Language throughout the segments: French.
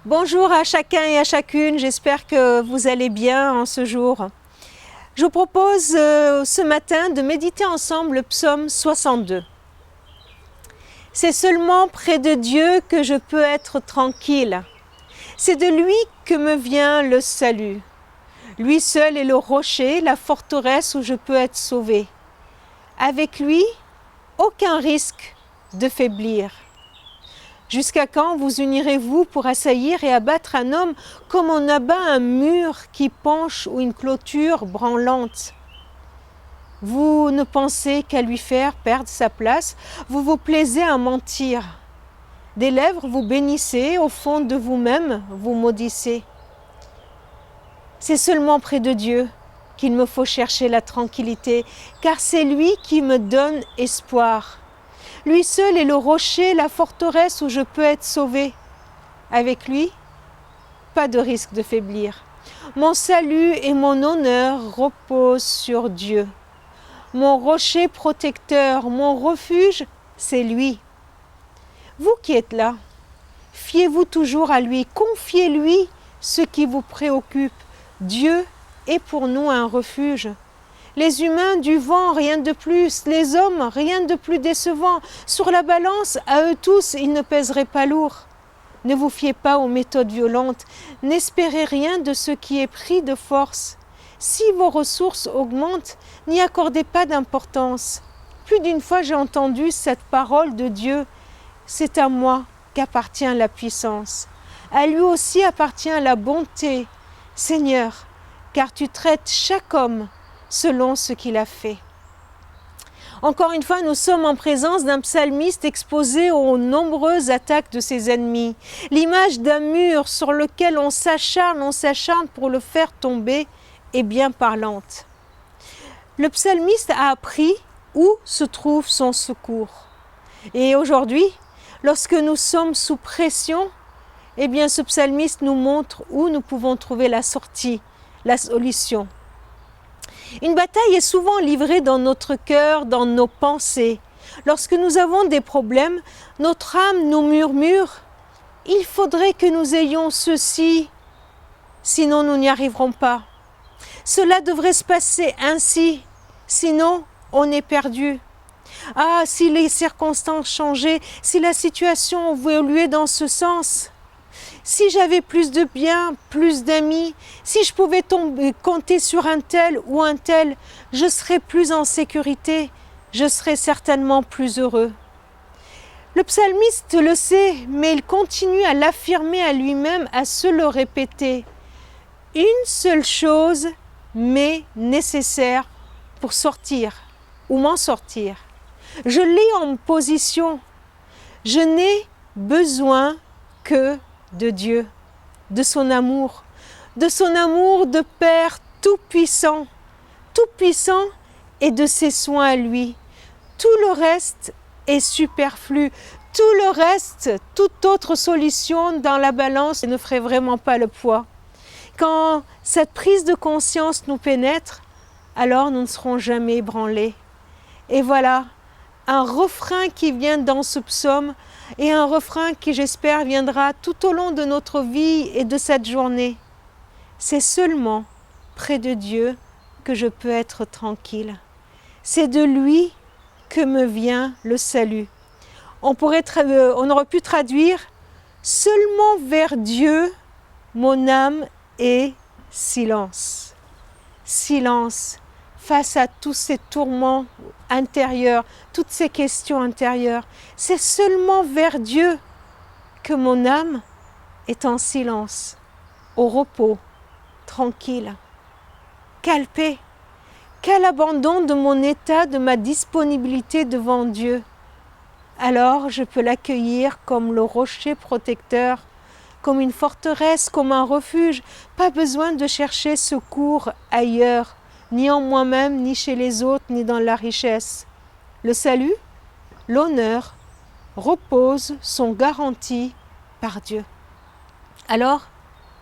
Bonjour à chacun et à chacune, j'espère que vous allez bien en ce jour. Je vous propose ce matin de méditer ensemble le psaume 62. C'est seulement près de Dieu que je peux être tranquille. C'est de lui que me vient le salut. Lui seul est le rocher, la forteresse où je peux être sauvé. Avec lui, aucun risque de faiblir. Jusqu'à quand vous unirez-vous pour assaillir et abattre un homme comme on abat un mur qui penche ou une clôture branlante? Vous ne pensez qu'à lui faire perdre sa place, vous vous plaisez à mentir. Des lèvres vous bénissez, au fond de vous-même vous maudissez. C'est seulement près de Dieu qu'il me faut chercher la tranquillité, car c'est lui qui me donne espoir. Lui seul est le rocher, la forteresse où je peux être sauvé. Avec lui, pas de risque de faiblir. Mon salut et mon honneur reposent sur Dieu. Mon rocher protecteur, mon refuge, c'est lui. Vous qui êtes là, fiez-vous toujours à lui, confiez-lui ce qui vous préoccupe. Dieu est pour nous un refuge. Les humains du vent, rien de plus. Les hommes, rien de plus décevant. Sur la balance, à eux tous, ils ne pèseraient pas lourd. Ne vous fiez pas aux méthodes violentes. N'espérez rien de ce qui est pris de force. Si vos ressources augmentent, n'y accordez pas d'importance. Plus d'une fois, j'ai entendu cette parole de Dieu. C'est à moi qu'appartient la puissance. À lui aussi appartient la bonté. Seigneur, car tu traites chaque homme selon ce qu'il a fait. Encore une fois, nous sommes en présence d'un psalmiste exposé aux nombreuses attaques de ses ennemis. L'image d'un mur sur lequel on s'acharne pour le faire tomber est bien parlante. Le psalmiste a appris où se trouve son secours. Et aujourd'hui, lorsque nous sommes sous pression, eh bien ce psalmiste nous montre où nous pouvons trouver la sortie, la solution. Une bataille est souvent livrée dans notre cœur, dans nos pensées. Lorsque nous avons des problèmes, notre âme nous murmure « Il faudrait que nous ayons ceci, sinon nous n'y arriverons pas. Cela devrait se passer ainsi, sinon on est perdu. Ah, si les circonstances changeaient, si la situation évoluait dans ce sens. Si j'avais plus de biens, plus d'amis, si je pouvais compter sur un tel ou un tel, je serais plus en sécurité, je serais certainement plus heureux. » Le psalmiste le sait, mais il continue à l'affirmer à lui-même, à se le répéter. Une seule chose m'est nécessaire pour sortir ou m'en sortir. Je l'ai en position. Je n'ai besoin que de Dieu, de son amour de Père tout-puissant et de ses soins à lui. Tout le reste est superflu, tout le reste, toute autre solution dans la balance ne ferait vraiment pas le poids. Quand cette prise de conscience nous pénètre, alors nous ne serons jamais ébranlés. Et voilà, un refrain qui vient dans ce psaume et un refrain qui, j'espère, viendra tout au long de notre vie et de cette journée. C'est seulement près de Dieu que je peux être tranquille. C'est de lui que me vient le salut. On aurait pu traduire « Seulement vers Dieu, mon âme est silence. » Silence face à tous ces tourments intérieurs, toutes ces questions intérieures. C'est seulement vers Dieu que mon âme est en silence, au repos, tranquille. Quelle paix, quel abandon de mon état, de ma disponibilité devant Dieu. Alors je peux l'accueillir comme le rocher protecteur, comme une forteresse, comme un refuge. Pas besoin de chercher secours ailleurs, ni en moi-même, ni chez les autres, ni dans la richesse. Le salut, l'honneur, sont garantis par Dieu. Alors,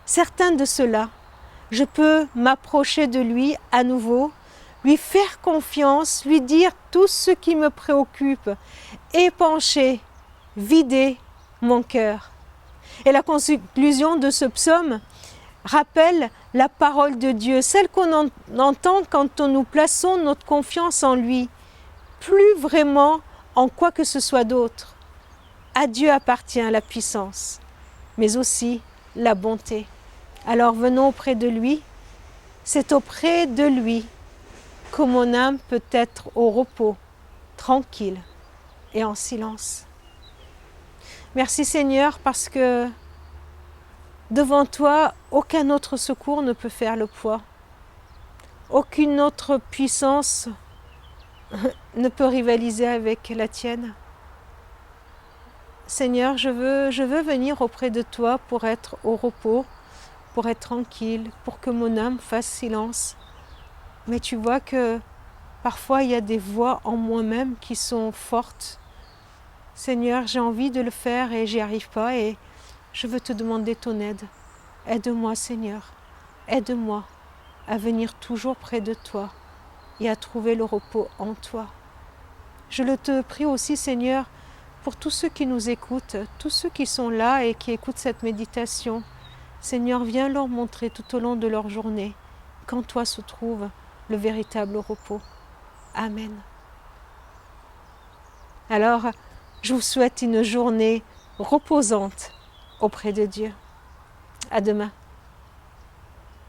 certain de cela, je peux m'approcher de lui à nouveau, lui faire confiance, lui dire tout ce qui me préoccupe, épancher, vider mon cœur. Et la conclusion de ce psaume rappelle la parole de Dieu, celle qu'on entend quand nous plaçons notre confiance en lui, plus vraiment en quoi que ce soit d'autre. À Dieu appartient la puissance, mais aussi la bonté. Alors venons auprès de lui, c'est auprès de lui que mon âme peut être au repos, tranquille et en silence. Merci Seigneur parce que devant toi, aucun autre secours ne peut faire le poids. Aucune autre puissance ne peut rivaliser avec la tienne. Seigneur, je veux venir auprès de toi pour être au repos, pour être tranquille, pour que mon âme fasse silence. Mais tu vois que parfois il y a des voix en moi-même qui sont fortes. Seigneur, j'ai envie de le faire et j'y arrive pas et je veux te demander ton aide. Aide-moi Seigneur, aide-moi à venir toujours près de toi et à trouver le repos en toi. Je le te prie aussi Seigneur pour tous ceux qui nous écoutent, tous ceux qui sont là et qui écoutent cette méditation. Seigneur, viens leur montrer tout au long de leur journée qu'en toi se trouve le véritable repos. Amen. Alors, je vous souhaite une journée reposante auprès de Dieu. À demain.